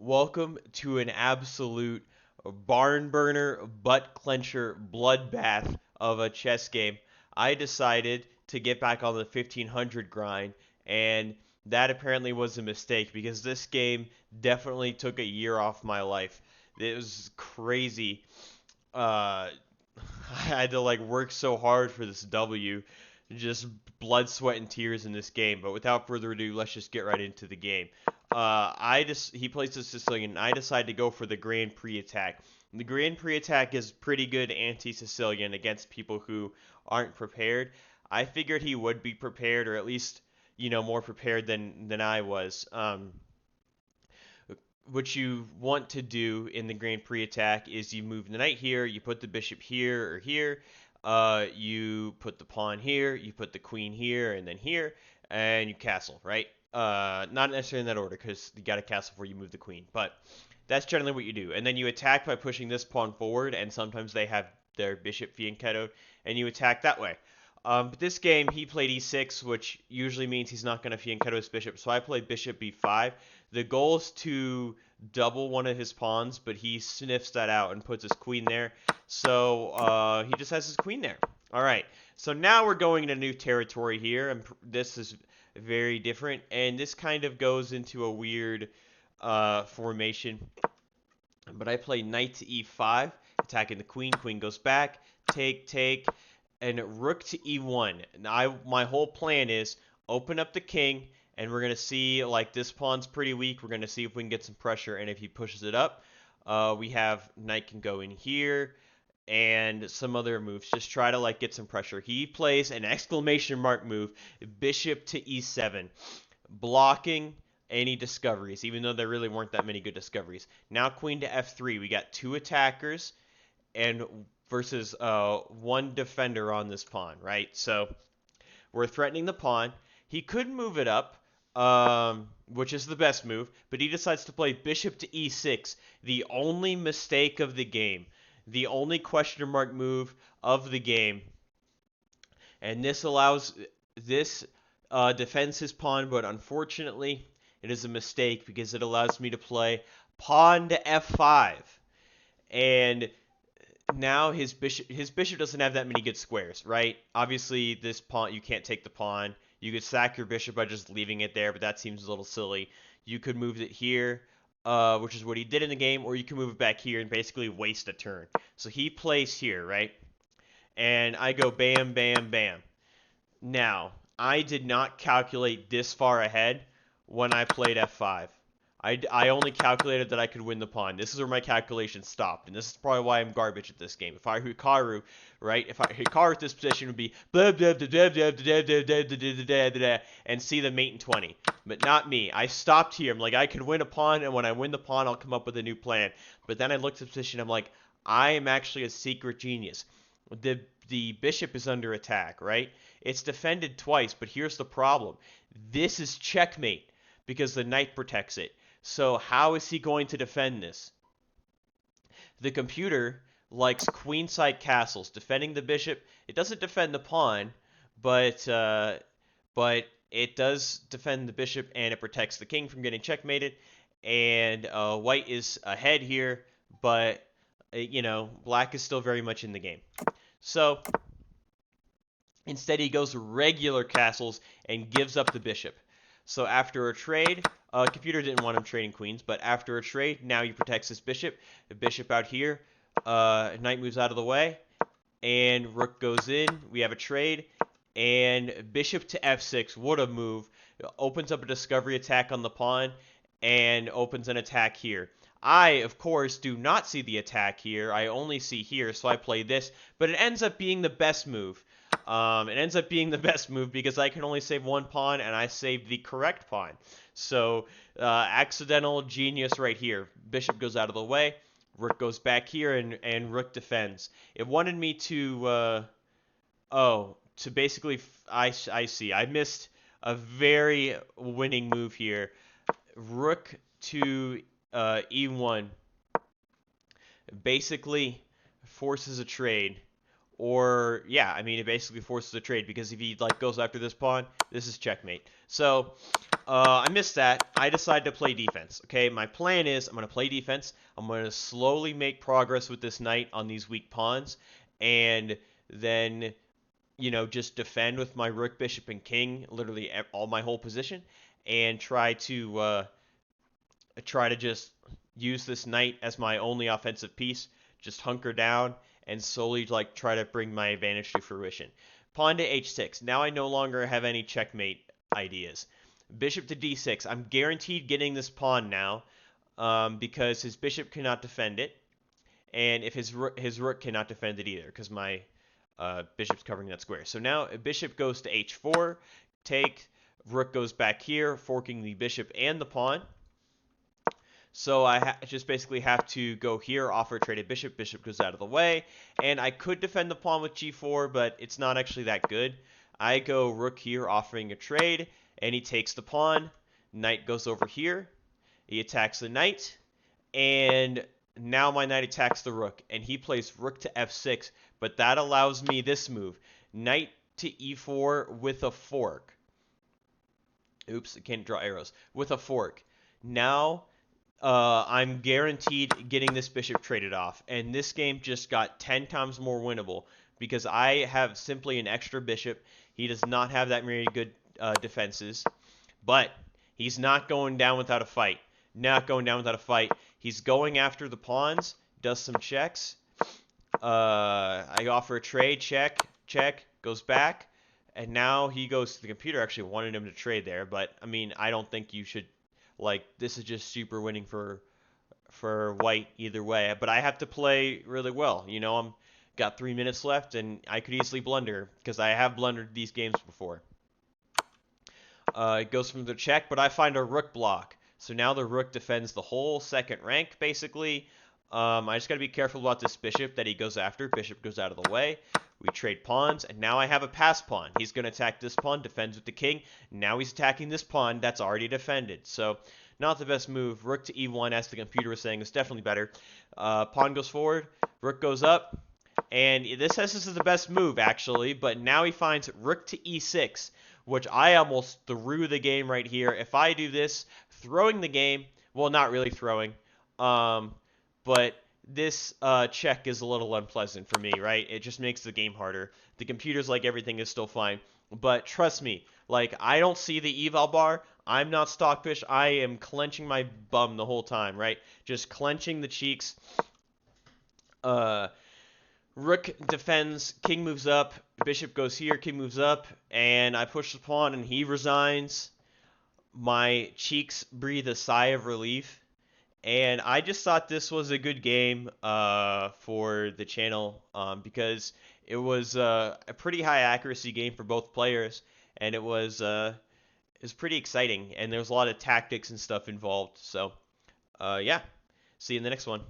Welcome to an absolute barn burner, butt clencher, bloodbath of a chess game. I decided to get back on the 1500 grind, and that apparently was a mistake because this game definitely took a year off my life. It was crazy. I had to work so hard for this W, just blood, sweat, and tears in this game. But without further ado, let's just get right into the game. He plays the Sicilian, and I decide to go for the Grand Prix attack. The Grand Prix attack is pretty good anti-Sicilian against people who aren't prepared. I figured he would be prepared, or at least more prepared than I was. What you want to do in the Grand Prix attack is you move the knight here, you put the bishop here or here, you put the pawn here, you put the queen here and then here, and you castle, right? Not necessarily in that order because you got to castle before you move the queen, but that's generally what you do. And then you attack by pushing this pawn forward, and sometimes they have their bishop fianchettoed, and you attack that way. But this game, he played e6, which usually means he's not going to fianchetto his bishop, so I played bishop b5. The goal is to double one of his pawns, but he sniffs that out and puts his queen there. So he just has his queen there. All right, so now we're going into new territory here, and this is very different, and this kind of goes into a weird formation. But I play knight to e5, attacking the queen. Queen goes back, take, and rook to e1. Now my whole plan is open up the king, and we're going to see, this pawn's pretty weak. We're going to see if we can get some pressure, and if he pushes it up, we have knight can go in here, and some other moves. Just try to, get some pressure. He plays an exclamation mark move, bishop to e7, blocking any discoveries, even though there really weren't that many good discoveries. Now queen to f3. We got two attackers and versus one defender on this pawn, right? So we're threatening the pawn. He could move it up, which is the best move, but he decides to play bishop to e6, the only mistake of the game, the only question mark move of the game. And this defends his pawn, but unfortunately it is a mistake because it allows me to play pawn to f5. And now his bishop doesn't have that many good squares, right? Obviously, this pawn, you can't take the pawn. You could sack your bishop by just leaving it there, but that seems a little silly. You could move it here, which is what he did in the game, or you can move it back here and basically waste a turn. So he plays here, right? And I go bam, bam, bam. Now, I did not calculate this far ahead when I played f5. I only calculated that I could win the pawn. This is where my calculation stopped, and this is probably why I'm garbage at this game. If I Hikaru, right? If I Hikaru at this position would be blah blah blah blah blah blah blah blah and see the mate in 20, but not me. I stopped here. I'm like, I could win a pawn, and when I win the pawn, I'll come up with a new plan. But then I looked at the position. I'm like, I am actually a secret genius. The bishop is under attack, right? It's defended twice, but here's the problem. This is checkmate because the knight protects it. So how is he going to defend this? The computer likes queenside castles. Defending the bishop, it doesn't defend the pawn, but it does defend the bishop, and it protects the king from getting checkmated. And white is ahead here, but black is still very much in the game. So instead, he goes regular castles and gives up the bishop. So after a trade, computer didn't want him trading queens, but after a trade, now he protects his bishop. The bishop out here, knight moves out of the way, and rook goes in. We have a trade, and bishop to f6. What a move. It opens up a discovery attack on the pawn, and opens an attack here. I, of course, do not see the attack here. I only see here, so I play this, but it ends up being the best move. It ends up being the best move because I can only save one pawn, and I saved the correct pawn. So, accidental genius right here. Bishop goes out of the way, rook goes back here, and rook defends. It wanted me to, to basically, I see. I missed a very winning move here. Rook to e1 basically forces a trade. Or, yeah, it basically forces a trade because if he, goes after this pawn, this is checkmate. So, I missed that. I decided to play defense. Okay, my plan is I'm going to play defense. I'm going to slowly make progress with this knight on these weak pawns, and then, just defend with my rook, bishop, and king, literally all my whole position, and try to just use this knight as my only offensive piece. Just hunker down and slowly try to bring my advantage to fruition. Pawn to h6. Now I no longer have any checkmate ideas. Bishop to d6. I'm guaranteed getting this pawn now, because his bishop cannot defend it, and if his rook cannot defend it either, because my bishop's covering that square. So now bishop goes to h4, take, rook goes back here, forking the bishop and the pawn. So I just basically have to go here, offer trade a bishop, bishop goes out of the way, and I could defend the pawn with g4, but it's not actually that good. I go rook here, offering a trade, and he takes the pawn. Knight goes over here, he attacks the knight, and now my knight attacks the rook, and he plays rook to f6, but that allows me this move, knight to e4 with a fork. Oops, I can't draw arrows. With a fork. Now I'm guaranteed getting this bishop traded off, and this game just got 10 times more winnable because I have simply an extra bishop. He does not have that many good defenses, but he's not going down without a fight. Not going down without a fight. He's going after the pawns, does some checks. I offer a trade, check, goes back, and now he goes to the computer. Actually wanted him to trade there, but I mean, I don't think you should. This is just super winning for white either way. But I have to play really well. I'm got 3 minutes left, and I could easily blunder because I have blundered these games before. It goes from the check, but I find a rook block. So now the rook defends the whole second rank, basically. I just got to be careful about this bishop that he goes after. Bishop goes out of the way. We trade pawns, and now I have a pass pawn. He's going to attack this pawn, defends with the king. Now he's attacking this pawn that's already defended. So not the best move. Rook to e1, as the computer was saying, is definitely better. Pawn goes forward. Rook goes up. And this is the best move, actually. But now he finds rook to e6, which I almost threw the game right here. If I do this, throwing the game, well, not really throwing, but this check is a little unpleasant for me, right? It just makes the game harder. The computer's like everything is still fine. But trust me, I don't see the eval bar. I'm not stockfish. I am clenching my bum the whole time, right? Just clenching the cheeks. Rook defends, king moves up, bishop goes here, king moves up, and I push the pawn and he resigns. My cheeks breathe a sigh of relief. And I just thought this was a good game for the channel because it was a pretty high accuracy game for both players, and it was pretty exciting, and there was a lot of tactics and stuff involved. So, yeah, see you in the next one.